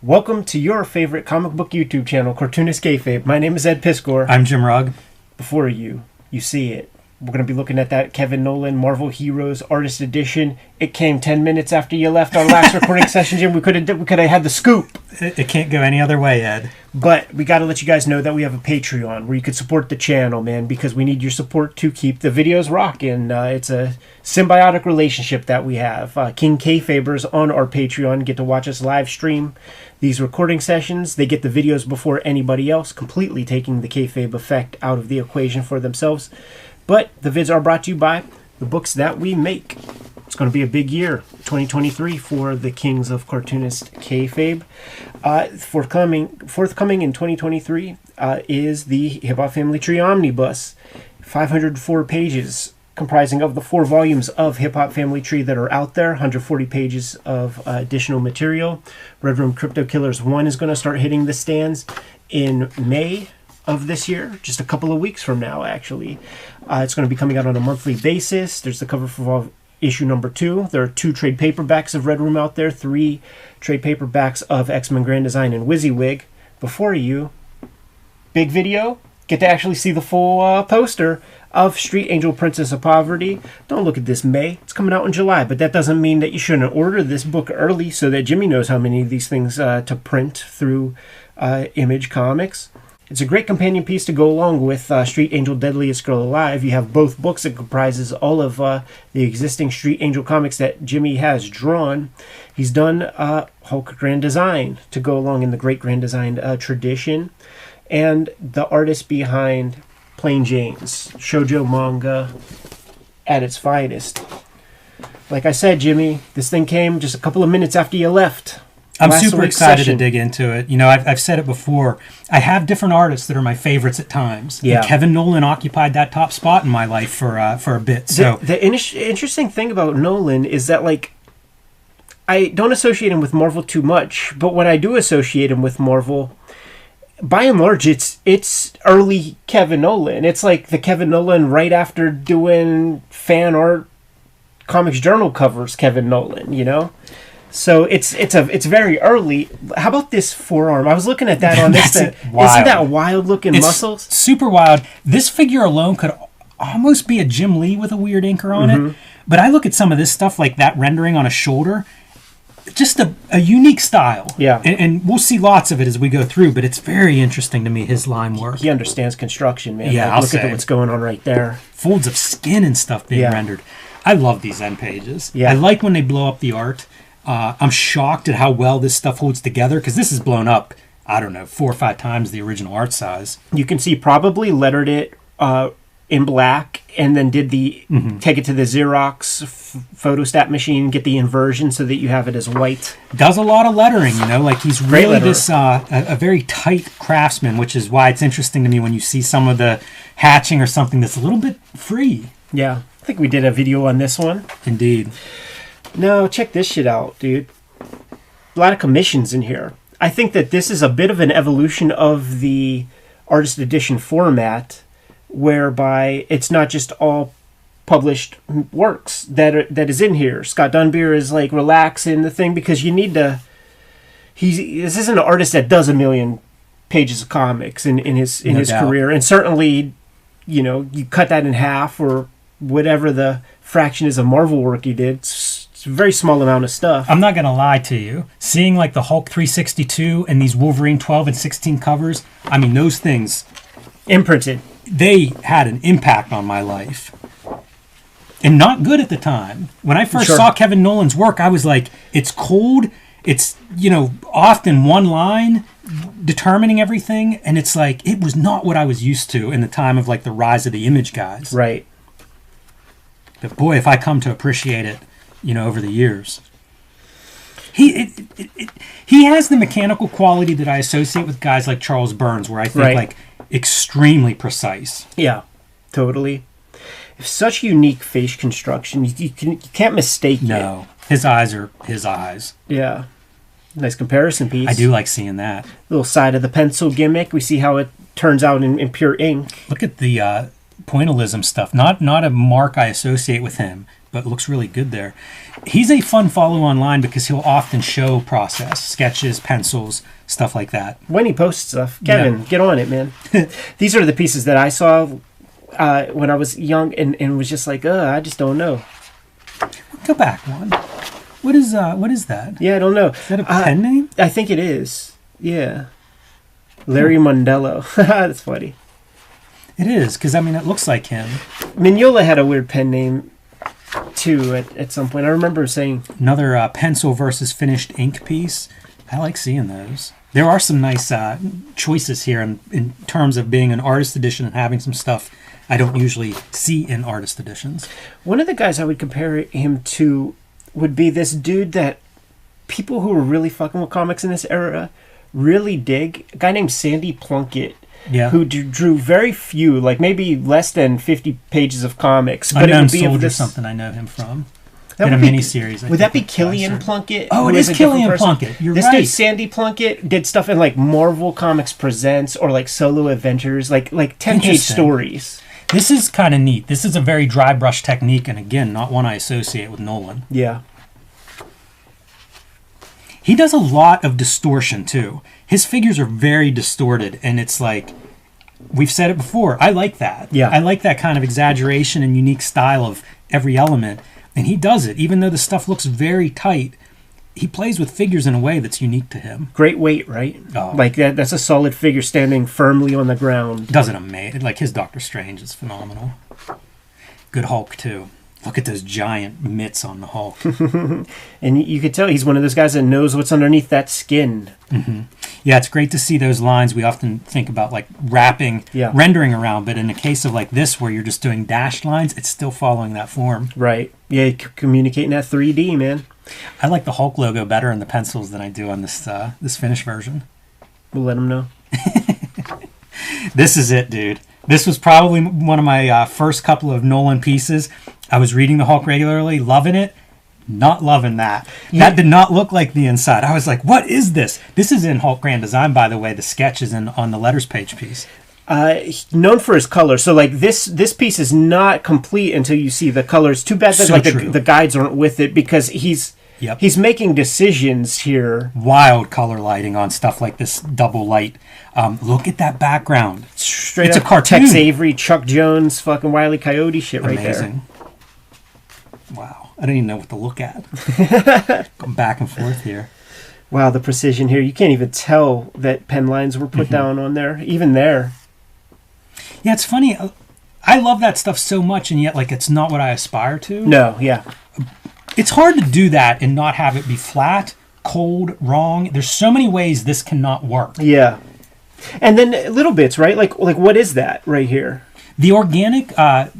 Welcome to your favorite comic book YouTube channel, Cartoonist Kayfabe. My name is Ed Piskor. I'm Jim Rugg. Before you see it, we're going to be looking at that Kevin Nowlan Marvel Heroes Artist Edition. It came 10 minutes after you left our last recording session, Jim. We could have had the scoop. It can't go any other way, Ed. But we got to let you guys know that we have a Patreon where you could support the channel, man, because we need your support to keep the videos rocking. It's a symbiotic relationship that we have. King Kayfabers on our Patreon get to watch us live stream these recording sessions. They get the videos before anybody else, completely taking the kayfabe effect out of the equation for themselves. But the vids are brought to you by the books that we make. It's going to be a big year, 2023, for the Kings of Cartoonist Kayfabe. Forthcoming in 2023 is the Hip Hop Family Tree Omnibus. 504 pages, comprising of the 4 volumes of Hip Hop Family Tree that are out there, 140 pages of additional material. Red Room Crypto Killers 1 is going to start hitting the stands in May of this year, just a couple of weeks from now, actually. It's going to be coming out on a monthly basis. There's the cover for issue number 2. There are 2 trade paperbacks of Red Room out there, 3 trade paperbacks of X-Men Grand Design and WYSIWYG. Before you, big video, get to actually see the full poster of Street Angel Princess of Poverty. Don't look at this May. It's coming out in July, but that doesn't mean that you shouldn't order this book early so that Jimmy knows how many of these things to print through Image Comics. It's a great companion piece to go along with Street Angel Deadliest Girl Alive. You have both books that comprises all of the existing Street Angel comics that Jimmy has drawn. He's done Hulk Grand Design to go along in the great Grand Design tradition. And the artist behind Plain Jane's shoujo manga at its finest. Like I said, Jimmy, this thing came just a couple of minutes after you left. I'm super excited to dig into it. You know, I've said it before. I have different artists that are my favorites at times. Yeah. And Kevin Nowlan occupied that top spot in my life for a bit. So the interesting thing about Nowlan is that, like, I don't associate him with Marvel too much, but when I do associate him with Marvel, by and large, it's early Kevin Nowlan. It's like the Kevin Nowlan right after doing fan art Comics Journal covers Kevin Nowlan, you know? So it's very early. How about this forearm? I was looking at that on this thing. Isn't that wild looking muscles? Super wild. This figure alone could almost be a Jim Lee with a weird anchor on it. But I look at some of this stuff, like that rendering on a shoulder, just a unique style. Yeah. And we'll see lots of it as we go through, but it's very interesting to me, his line work. He understands construction, man. Yeah, like, look at what's going on right there. Folds of skin and stuff being rendered. I love these end pages. Yeah. I like when they blow up the art. I'm shocked at how well this stuff holds together, because this is blown up, I don't know, 4 or 5 times the original art size. You can see probably lettered it in black and then did the take it to the Xerox photostat machine, get the inversion so that you have it as white. Does a lot of lettering, you know, like he's really this a very tight craftsman, which is why it's interesting to me when you see some of the hatching or something that's a little bit free. Yeah, I think we did a video on this one. Indeed. No, check this shit out, dude. A lot of commissions in here. I think that this is a bit of an evolution of the artist edition format, whereby it's not just all published works that is in here. Scott Dunbier is like relaxing the thing because you need to. This isn't an artist that does 1 million pages of comics in his career, and certainly, you know, you cut that in half or whatever the fraction is of Marvel work he did. It's a very small amount of stuff. I'm not going to lie to you. Seeing like the Hulk 362 and these Wolverine 12 and 16 covers, I mean, those things... Imprinted. They had an impact on my life. And not good at the time. When I first saw Kevin Nowlan's work, I was like, it's cold. It's, you know, often one line determining everything. And it's like, it was not what I was used to in the time of like the rise of the Image guys. Right. But boy, if I come to appreciate it, you know, over the years. He has the mechanical quality that I associate with guys like Charles Burns, where I think like extremely precise. Yeah, totally. Such unique face construction. You can't mistake it. No, his eyes are his eyes. Yeah. Nice comparison piece. I do like seeing that. Little side of the pencil gimmick. We see how it turns out in pure ink. Look at the pointillism stuff. Not a mark I associate with him, but looks really good there. He's a fun follow online because he'll often show process, sketches, pencils, stuff like that. When he posts stuff, Kevin, get on it, man. These are the pieces that I saw when I was young and was just like, I just don't know. Go back one. What is that? Yeah, I don't know. Is that a pen name? I think it is. Yeah. Larry Mondello. That's funny. It is, because, I mean, it looks like him. Mignola had a weird pen name, too, at some point. I remember saying... Another pencil versus finished ink piece. I like seeing those. There are some nice choices here in terms of being an artist edition and having some stuff I don't usually see in artist editions. One of the guys I would compare him to would be this dude that people who were really fucking with comics in this era really dig. A guy named Sandy Plunkett. Yeah. Who drew very few, like maybe less than 50 pages of comics. But Unknown Soldier or something I know him from. In a miniseries. Would that be Killian Plunkett? Oh, it is Killian Plunkett. You're right. This dude, Sandy Plunkett, did stuff in like Marvel Comics Presents or like Solo Adventures, like 10-page stories. This is kind of neat. This is a very dry brush technique, and again, not one I associate with Nowlan. Yeah. He does a lot of distortion, too. His figures are very distorted, and it's like, we've said it before, I like that. Yeah. I like that kind of exaggeration and unique style of every element, and he does it. Even though the stuff looks very tight, he plays with figures in a way that's unique to him. Great weight, right? Oh. Like, that's a solid figure standing firmly on the ground. Does it amazing. Like, his Doctor Strange is phenomenal. Good Hulk, too. Look at those giant mitts on the Hulk. And you could tell he's one of those guys that knows what's underneath that skin. Mm-hmm. Yeah, it's great to see those lines. We often think about like wrapping, rendering around, but in a case of like this where you're just doing dashed lines, it's still following that form. Right. Yeah, communicating that 3D, man. I like the Hulk logo better in the pencils than I do on this this finished version. We'll let him know. This is it, dude. This was probably one of my first couple of Nowlan pieces. I was reading the Hulk regularly, loving it, not loving that. That did not look like the inside. I was like, what is this? This is in Hulk Grand Design, by the way. The sketch is on the letters page piece. Known for his color. So like this piece is not complete until you see the colors. Too bad that So like true. the guides aren't with it because he's making decisions here. Wild color lighting on stuff like this double light. Look at that background. Straight it's up a cartoon. Tex Avery, Chuck Jones, fucking Wile E. Coyote shit right there. Amazing. Wow. I don't even know what to look at. Going back and forth here. Wow, the precision here. You can't even tell that pen lines were put down on there. Even there. Yeah, it's funny. I love that stuff so much, and yet like it's not what I aspire to. No, yeah. It's hard to do that and not have it be flat, cold, wrong. There's so many ways this cannot work. Yeah. And then little bits, right? Like what is that right here? The organic,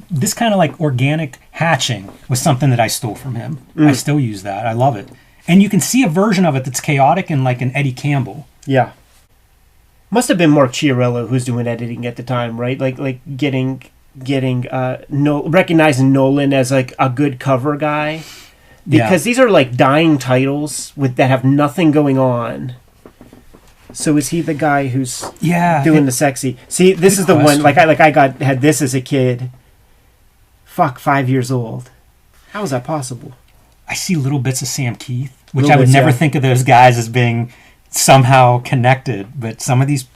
this kind of like organic hatching was something that I stole from him. I still use that. I love it. And you can see a version of it that's chaotic and like an Eddie Campbell. Yeah. Must have been Mark Chiarello who's doing editing at the time, right? Like getting recognizing Nowlan as like a good cover guy. Because these are like dying titles that have nothing going on. So is he the guy who's doing the sexy? See, this is the one. Like I had this as a kid. Fuck, 5 years old. How is that possible? I see little bits of Sam Keith, which I would never think of those guys as being somehow connected. But some of these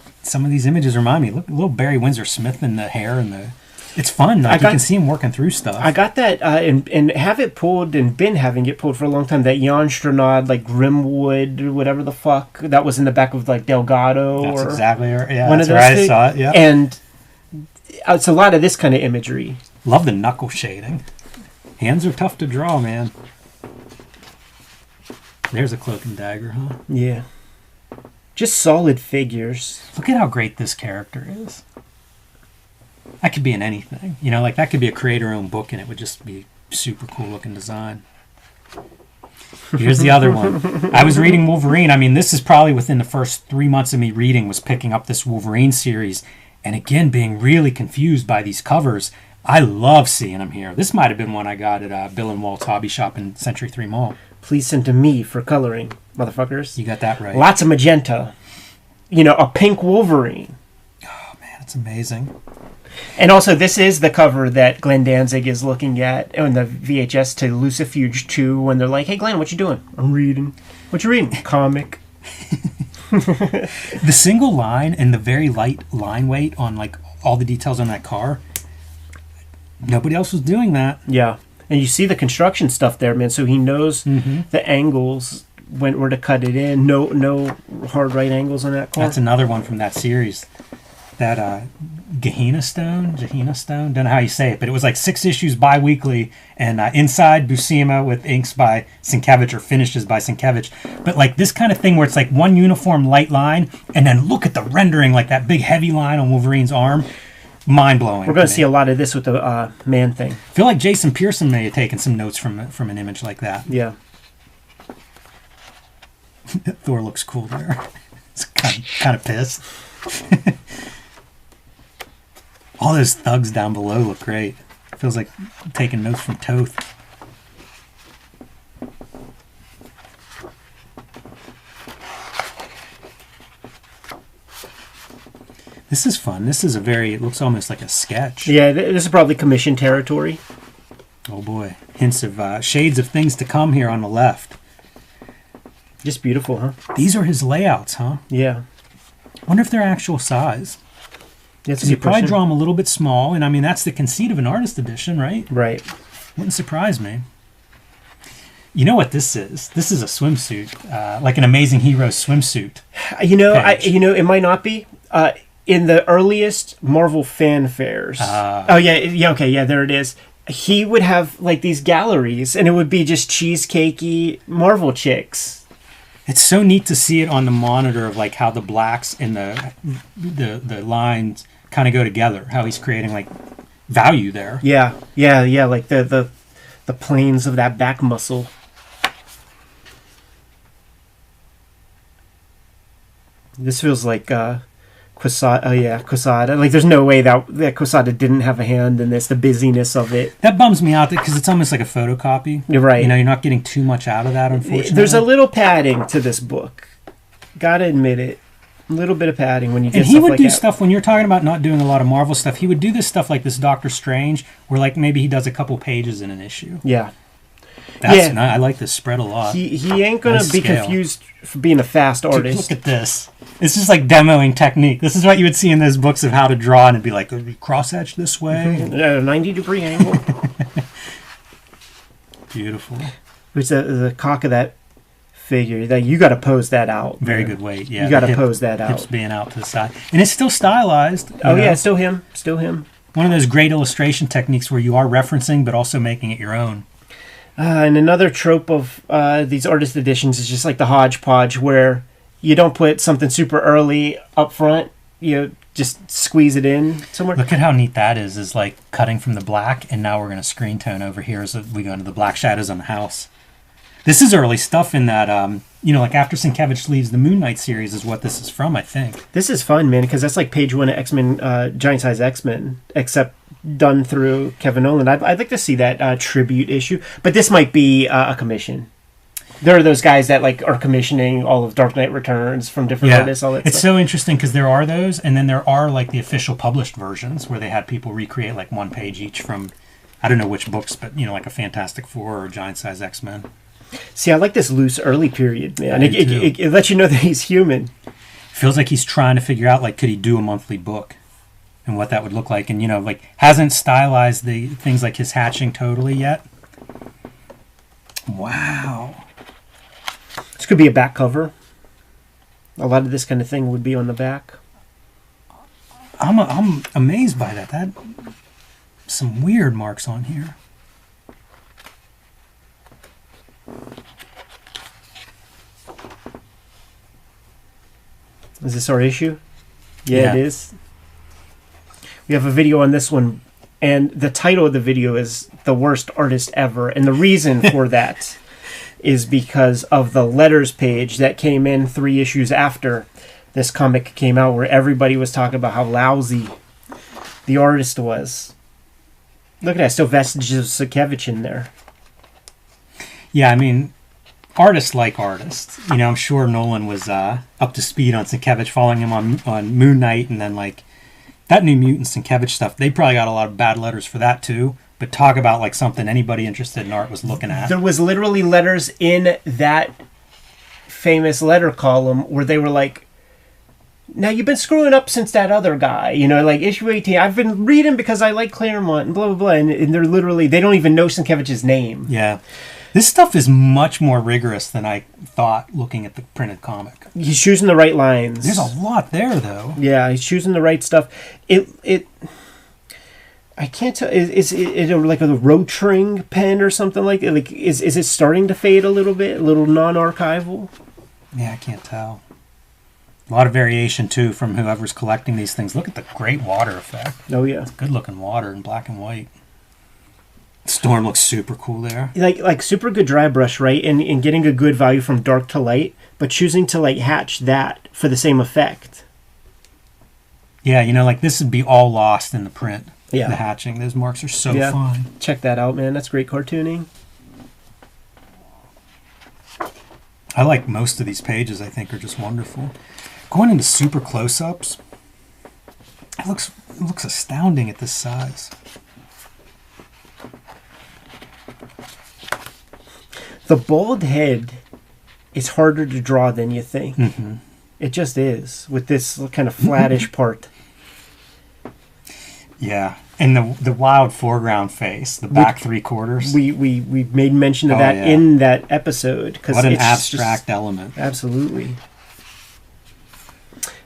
images remind me. Look, little Barry Windsor Smith in the hair and the. It's fun. Like you can see him working through stuff. I got that and have it pulled and been having it pulled for a long time. That Jan Stranad, like Grimwood, whatever the fuck, that was in the back of like Delgado. That's or exactly right. Yeah, one that's of those right. I saw it. Yeah, and it's a lot of this kind of imagery. Love the knuckle shading. Hands are tough to draw, man. There's a cloak and dagger, huh? Yeah. Just solid figures. Look at how great this character is. That could be in anything. You know, like that could be a creator-owned book and it would just be super cool looking design. Here's the other one. I was reading Wolverine. I mean, this is probably within the first 3 months of me reading was picking up this Wolverine series. And again, being really confused by these covers. I love seeing them here. This might have been one I got at Bill and Walt's Hobby Shop in Century 3 Mall. Please send to me for coloring, motherfuckers. You got that right. Lots of magenta. You know, a pink Wolverine. Oh, man, it's amazing. And also, this is the cover that Glenn Danzig is looking at on the VHS to Lucifuge 2 when they're like, hey, Glenn, what you doing? I'm reading. What you reading? Comic. The single line and the very light line weight on like all the details on that car, nobody else was doing that. Yeah. And you see the construction stuff there, man. So he knows the angles, where to cut it in. No hard right angles on that car. That's another one from that series. That Gehenna Stone, don't know how you say it, but it was like 6 issues bi-weekly, and inside Buscema with inks by Sienkiewicz or finishes by Sienkiewicz. But like this kind of thing where it's like one uniform light line, and then look at the rendering, like that big heavy line on Wolverine's arm. Mind-blowing. We're going to see a lot of this with the Man Thing. I feel like Jason Pearson may have taken some notes from an image like that. Yeah. Thor looks cool there. It's kind of pissed. All those thugs down below look great. Feels like taking notes from Toth. This is fun. This is it looks almost like a sketch. Yeah, this is probably commission territory. Oh boy. Hints of shades of things to come here on the left. Just beautiful, huh? These are his layouts, huh? Yeah. Wonder if they're actual size. That's you probably draw them a little bit small, and I mean that's the conceit of an artist edition, right? Right. Wouldn't surprise me. You know what this is? This is a swimsuit, like an Amazing Hero swimsuit. It might not be. In the earliest Marvel fanfares. There it is. He would have like these galleries, and it would be just cheesecakey Marvel chicks. It's so neat to see it on the monitor of like how the blacks and the lines kind of go together. How he's creating like value there. Yeah. Like the planes of that back muscle. This feels like Quesada. Like, there's no way that Quesada didn't have a hand in this, the busyness of it. That bums me out because it's almost like a photocopy. You're right. You're not getting too much out of that, unfortunately. There's a little padding to this book. Gotta admit it. A little bit of padding when you get and stuff he would like do that. stuff when you're talking about not doing a lot of Marvel stuff. He would do this stuff like this Doctor Strange, where like maybe he does a couple pages in an issue. Yeah. That's nice. I like this spread a lot. He ain't gonna be confused for being a fast artist. Dude, look at this. It's just like demoing technique. This is what you would see in those books of how to draw, and it'd be like, cross etch this way. At a 90-degree angle. Beautiful. It's the cock of that figure. That you got to pose that out. Very good weight. Yeah, you got to pose that out. Hips being out to the side, and it's still stylized. Yeah, still him. One of those great illustration techniques where you are referencing, but also making it your own. And another trope of these artist editions is just like the hodgepodge, where you don't put something super early up front. You just squeeze it in somewhere. Look at how neat that is. Is like cutting from the black, and now we're going to screen tone over here as we go into the black shadows on the house. This is early stuff in that, like after Sienkiewicz leaves the Moon Knight series is what this is from, I think. This is fun, man, because that's like page 1 of X-Men, Giant Size X-Men, except done through Kevin Nowlan. I'd like to see that tribute issue, but this might be a commission. There are those guys that like are commissioning all of Dark Knight Returns from different artists. All that it's stuff. So interesting because there are those, and then there are like the official published versions where they had people recreate like one page each from, I don't know which books, but like a Fantastic Four or Giant Size X-Men. See, I like this loose early period, man. It lets you know that he's human. Feels like he's trying to figure out like could he do a monthly book and what that would look like, and like hasn't stylized the things like his hatching totally yet. Wow. This could be a back cover. A lot of this kind of thing would be on the back. I'm amazed by that. That some weird marks on here. Is this our issue? Yeah, it is. We have a video on this one, and the title of the video is The Worst Artist Ever, and the reason for that is because of the letters page that came in 3 issues after this comic came out, where everybody was talking about how lousy the artist was. Look at that, still vestiges of Sienkiewicz in there. Yeah, I mean, artists like artists. I'm sure Nowlan was up to speed on Sienkiewicz, following him on Moon Knight, and then That New Mutants and Sienkiewicz stuff, they probably got a lot of bad letters for that too. But talk about like something anybody interested in art was looking at. There was literally letters in that famous letter column where they were like, now you've been screwing up since that other guy, you know, like issue 18. I've been reading because I like Claremont and blah, blah, blah. And they're literally, they don't even know Sienkiewicz's name. Yeah. This stuff is much more rigorous than I thought looking at the printed comic. He's choosing the right lines. There's a lot there, though. Yeah, he's choosing the right stuff. I can't tell. Is it like a Rotring pen or something like that? Like, is it starting to fade a little bit? A little non-archival? Yeah, I can't tell. A lot of variation, too, from whoever's collecting these things. Look at the great water effect. Oh, yeah. Good-looking water in black and white. Storm looks super cool there. Like super good dry brush, right? And getting a good value from dark to light, but choosing to like hatch that for the same effect. Yeah, you know, like this would be all lost in the print. Yeah. The hatching. Those marks are so fine. Check that out, man. That's great cartooning. I like most of these pages. I think are just wonderful. Going into super close-ups, it looks astounding at this size. The bald head is harder to draw than you think. Mm-hmm. It just is, with this kind of flattish part. Yeah, and the wild foreground face, the back three quarters. We made mention of that in that episode. What an abstract element. Absolutely.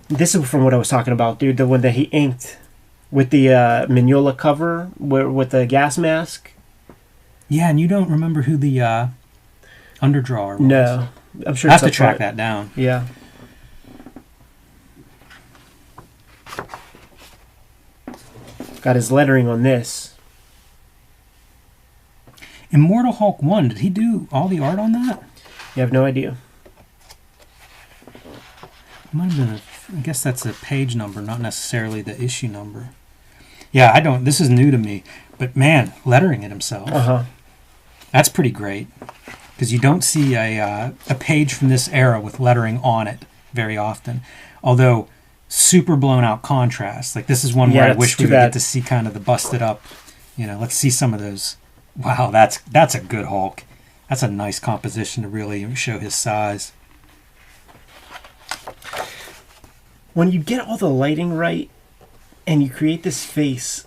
This is from what I was talking about, dude. The one that he inked with the Mignola cover with the gas mask. Yeah, and you don't remember who the underdrawer was. No. I'm sure I have to track that down. Yeah. Got his lettering on this. Immortal Hulk 1, did he do all the art on that? You have no idea. Might have been I guess that's a page number, not necessarily the issue number. Yeah, this is new to me. But man, lettering it himself. Uh-huh. That's pretty great. Because you don't see a page from this era with lettering on it very often. Although, super blown out contrast. Like, this is one where I wish we would get to see kind of the busted up. You know, let's see some of those. Wow, that's a good Hulk. That's a nice composition to really show his size. When you get all the lighting right and you create this face,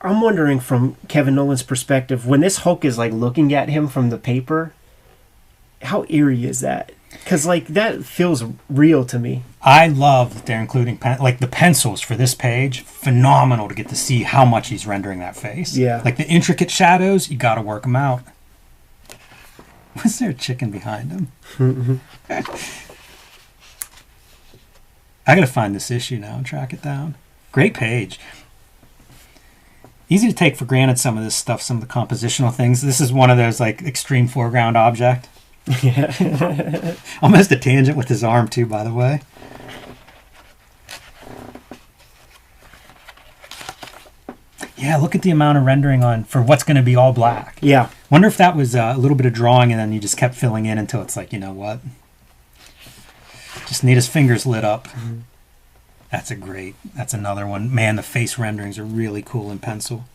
I'm wondering from Kevin Nowlan's perspective, when this Hulk is like looking at him from the paper, how eerie is that? Because like that feels real to me. I love that they're including like the pencils for this page. Phenomenal to get to see how much he's rendering that face. Yeah. Like the intricate shadows, you got to work them out. Was there a chicken behind him? I got to find this issue now and track it down. Great page. Easy to take for granted some of this stuff, some of the compositional things. This is one of those like extreme foreground object. Yeah. Almost a tangent with his arm too, by the way. Yeah, look at the amount of rendering on for what's going to be all black. Yeah. Wonder if that was a little bit of drawing and then you just kept filling in until it's like, you know what? Just need his fingers lit up. Mm-hmm. That's another one. Man, the face renderings are really cool in pencil.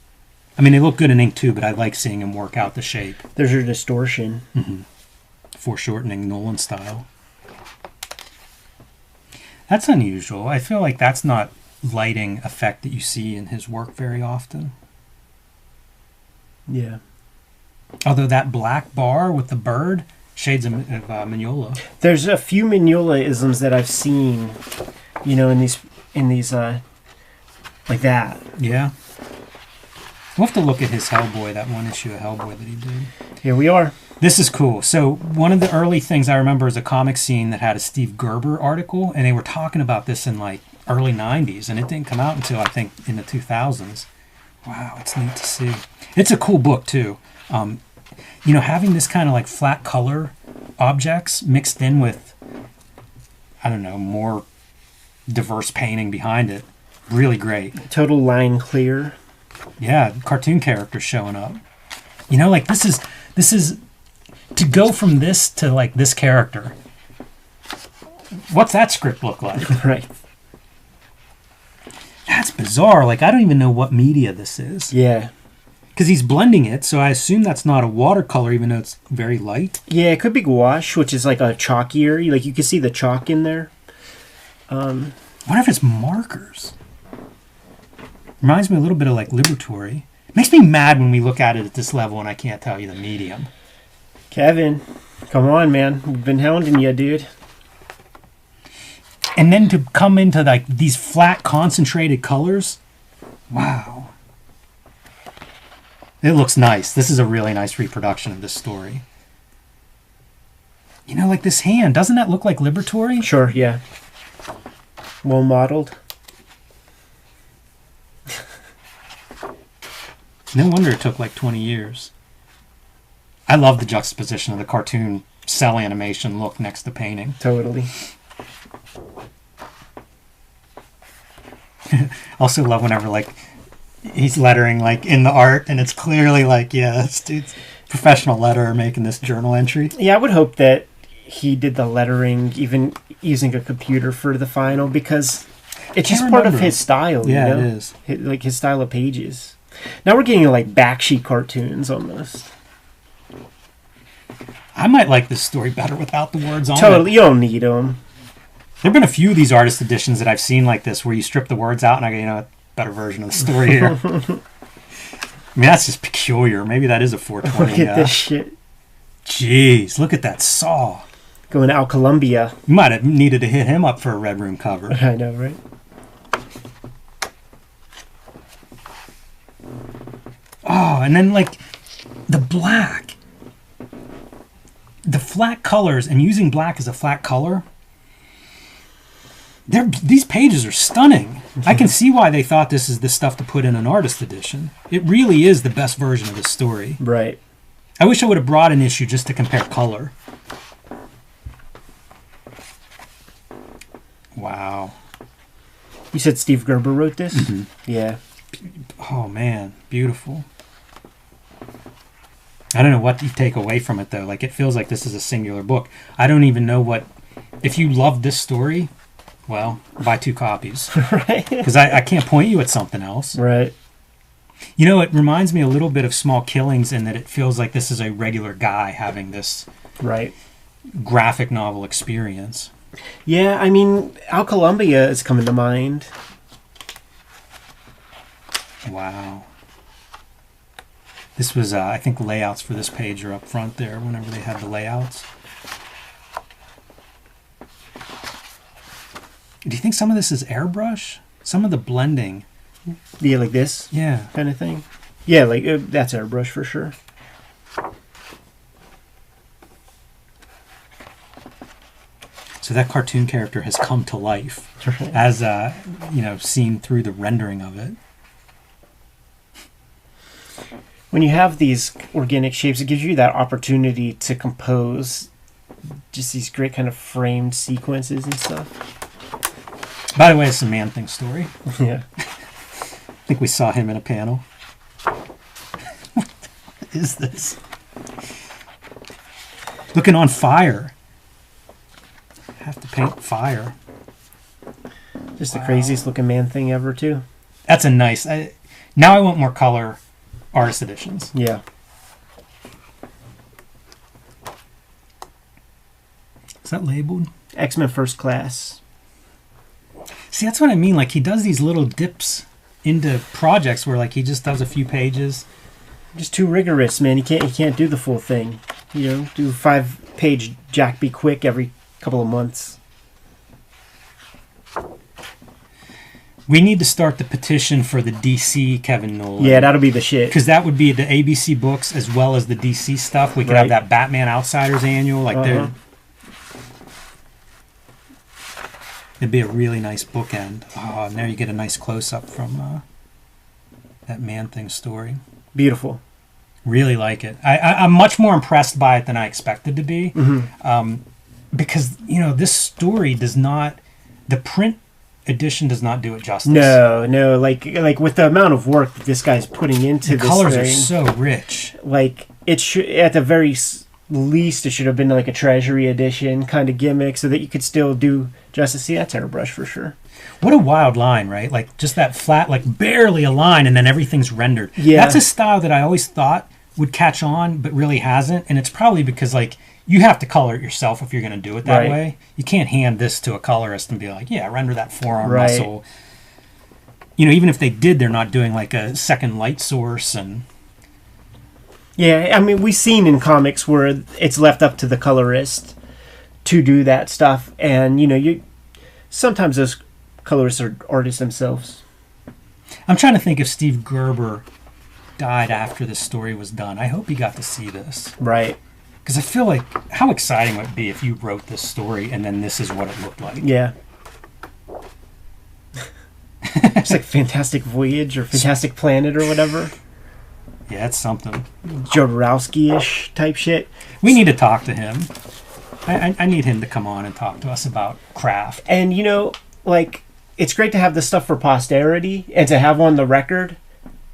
I mean, they look good in ink too, but I like seeing him work out the shape. There's your distortion. Mm-hmm. Foreshortening Nowlan style. That's unusual. I feel like that's not lighting effect that you see in his work very often. Yeah. Although that black bar with the bird, shades of Mignola. There's a few Mignola-isms that I've seen, you know, in these like that. Yeah. We'll have to look at his Hellboy, that one issue of Hellboy that he did. Here we are. This is cool. So one of the early things I remember is a comic scene that had a Steve Gerber article, and they were talking about this in like early 90s, and it didn't come out until I think in the 2000s. Wow, it's neat to see. It's a cool book too. You know, having this kind of like flat color objects mixed in with, I don't know, more diverse painting behind it. Really great. Total line clear. Yeah, cartoon characters showing up. You know, like this is to go from this to like this character. What's that script look like? Right. That's bizarre. Like, I don't even know what media this is. Yeah. Because he's blending it, so I assume that's not a watercolor, even though it's very light. Yeah, it could be gouache, which is like a chalkier. Like, you can see the chalk in there. I wonder if it's markers. Reminds me a little bit of, like, Liberatory. It makes me mad when we look at it at this level and I can't tell you the medium. Kevin, come on, man. We've been hounding you, dude. And then to come into, like, these flat, concentrated colors. Wow. It looks nice. This is a really nice reproduction of this story. You know, like this hand, doesn't that look like Liberatory? Sure, yeah. Well modeled. No wonder it took like 20 years. I love the juxtaposition of the cartoon cell animation look next to painting. Totally. Also love whenever, like, he's lettering, like, in the art, and it's clearly like, yeah, this dude's professional letterer making this journal entry. Yeah, I would hope that he did the lettering even using a computer for the final, because it's just part of his style. Yeah, you know? it is. Like his style of pages. Now we're getting like backsheet cartoons almost. I might like this story better without the words on it. Totally, you don't need them. There have been a few of these artist editions that I've seen like this where you strip the words out and I go, you know, better version of the story here. I mean, that's just peculiar. Maybe that is a 420. Look at this shit. Jeez, look at that saw. Going out Columbia. You might have needed to hit him up for a Red Room cover. I know, right? Oh, and then like the black. The flat colors and using black as a flat color. These pages are stunning. I can see why they thought this is the stuff to put in an artist edition. It really is the best version of this story. Right. I wish I would have brought an issue just to compare color. Wow. You said Steve Gerber wrote this? Mm-hmm. Yeah. Oh, man. Beautiful. I don't know what you take away from it, though. Like, it feels like this is a singular book. I don't even know what... If you love this story, well, buy 2 copies. Right. Because I can't point you at something else. Right. You know, it reminds me a little bit of Small Killings in that it feels like this is a regular guy having this right graphic novel experience. Yeah, I mean, Al Columbia is coming to mind. Wow. This was, I think layouts for this page are up front there whenever they had the layouts. Do you think some of this is airbrush? Some of the blending. Yeah, like this? Yeah. Kind of thing? Yeah, like, that's airbrush for sure. So that cartoon character has come to life as, you know, seen through the rendering of it. When you have these organic shapes, it gives you that opportunity to compose just these great kind of framed sequences and stuff. By the way, it's a Man-Thing story. Yeah. I think we saw him in a panel. What is this? Looking on fire. Have to paint fire. Just the craziest looking Man-Thing ever, too. That's a nice... now I want more color artist editions. Yeah. Is that labeled? X-Men First Class. See, that's what I mean. Like, he does these little dips into projects where, like, he just does a few pages. Just too rigorous, man. He can't do the full thing. You know, do 5-page Jack Be Quick every couple of months. We need to start the petition for the DC Kevin Nowlan. Yeah, that'll be the shit. Because that would be the ABC books as well as the DC stuff. We could have that Batman Outsiders annual. Like, it'd be a really nice bookend. Oh, and there you get a nice close-up from that Man-Thing story. Beautiful. Really like it. I'm much more impressed by it than I expected to be. Mm-hmm. Because, you know, this story does not... The print edition does not do it justice. No. Like with the amount of work that this guy's putting into this colors thing, are so rich. Like, it should, at the very least it should have been like a treasury edition kind of gimmick so that you could still do justice. See, that's airbrush for sure. What a wild line, right? Like just that flat, like barely a line, and then everything's rendered. Yeah. That's a style that I always thought would catch on, but really hasn't. And it's probably because like you have to color it yourself if you're going to do it that Right. way. You can't hand this to a colorist and be like, yeah, render that forearm Right. muscle. You know, even if they did, they're not doing like a second light source. And Yeah, I mean, we've seen in comics where it's left up to the colorist to do that stuff, and you sometimes those colorists are artists themselves. I'm trying to think if Steve Gerber died after this story was done. I hope he got to see this. Right. Because I feel like, how exciting would it be if you wrote this story and then this is what it looked like? Yeah. It's like Fantastic Voyage or Fantastic Planet or whatever. Yeah, it's something. Jodorowsky-ish type shit. We need to talk to him. I need him to come on and talk to us about craft. And, like, it's great to have this stuff for posterity and to have on the record,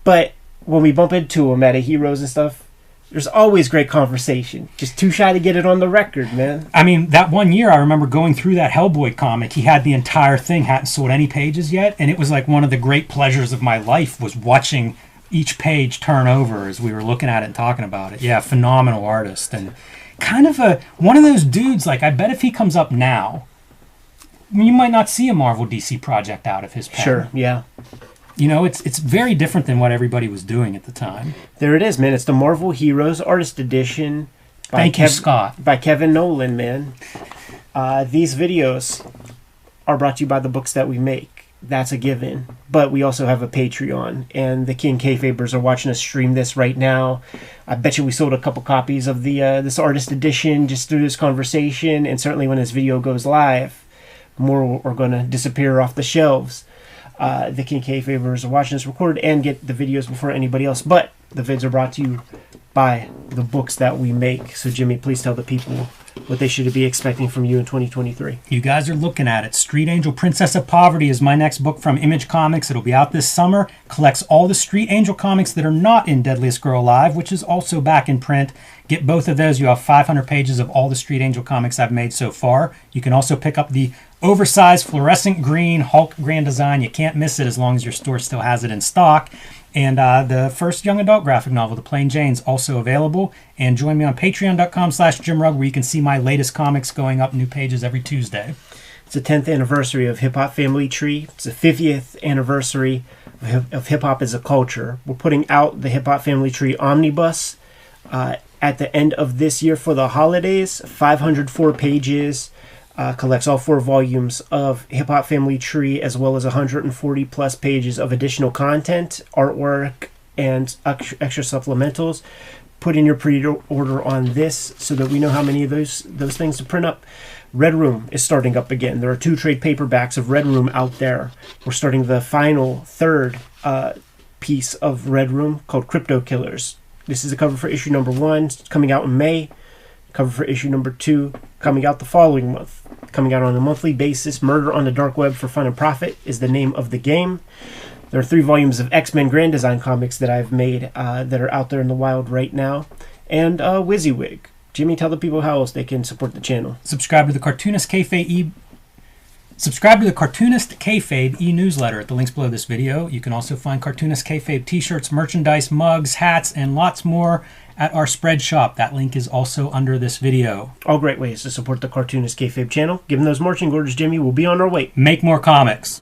but when we bump into him at a Heroes and stuff, there's always great conversation. Just too shy to get it on the record, man. I mean, that one year I remember going through that Hellboy comic. He had the entire thing, hadn't sold any pages yet, and it was like one of the great pleasures of my life was watching each page turn over as we were looking at it and talking about it. Yeah, phenomenal artist. And kind of one of those dudes, like, I bet if he comes up now, you might not see a Marvel DC project out of his pen. Sure, yeah. It's very different than what everybody was doing at the time. There it is, man. It's the Marvel Heroes Artist Edition. Thank you, Scott. By Kevin Nowlan, man. These videos are brought to you by the books that we make. That's a given. But we also have a Patreon, and the King Kayfabers are watching us stream this right now. I bet you we sold a couple copies of the this Artist Edition just through this conversation, and certainly when this video goes live, more are going to disappear off the shelves. The King Kayfabers are watching us record and get the videos before anybody else. But the vids are brought to you by the books that we make. So, Jimmy, please tell the people what they should be expecting from you in 2023. You guys are looking at it. Street Angel Princess of Poverty is my next book from Image Comics. It'll be out this summer. Collects all the Street Angel comics that are not in Deadliest Girl Alive, which is also back in print. Get both of those. You have 500 pages of all the Street Angel comics I've made so far. You can also pick up the oversized fluorescent green Hulk Grand Design. You can't miss it as long as your store still has it in stock. And the first young adult graphic novel, The Plain Jane's, also available. And join me on patreon.com/JimRugg, where you can see my latest comics going up new pages every Tuesday. It's the 10th anniversary of Hip Hop Family Tree. It's the 50th anniversary of Hip Hop as a Culture. We're putting out the Hip Hop Family Tree Omnibus at the end of this year for the holidays. 504 pages. Collects all 4 volumes of Hip Hop Family Tree, as well as 140 plus pages of additional content, artwork, and extra supplementals. Put in your pre-order on this so that we know how many of those things to print up. Red Room is starting up again. There are 2 trade paperbacks of Red Room out there. We're starting the final third piece of Red Room called Crypto Killers. This is the cover for issue number 1. It's coming out in May. Cover for issue number 2 coming out the following month. Coming out on a monthly basis. Murder on the Dark Web for Fun and Profit is the name of the game. There are 3 volumes of X-Men Grand Design comics that I've made that are out there in the wild right now. And WYSIWYG. Jimmy, tell the people how else they can support the channel. Subscribe to the Cartoonist Kayfabe e-newsletter at the links below this video. You can also find Cartoonist Kayfabe t-shirts, merchandise, mugs, hats, and lots more at our spread shop. That link is also under this video. All great ways to support the Cartoonist Kayfabe channel. Given those marching orders, Jimmy, we'll be on our way. Make more comics.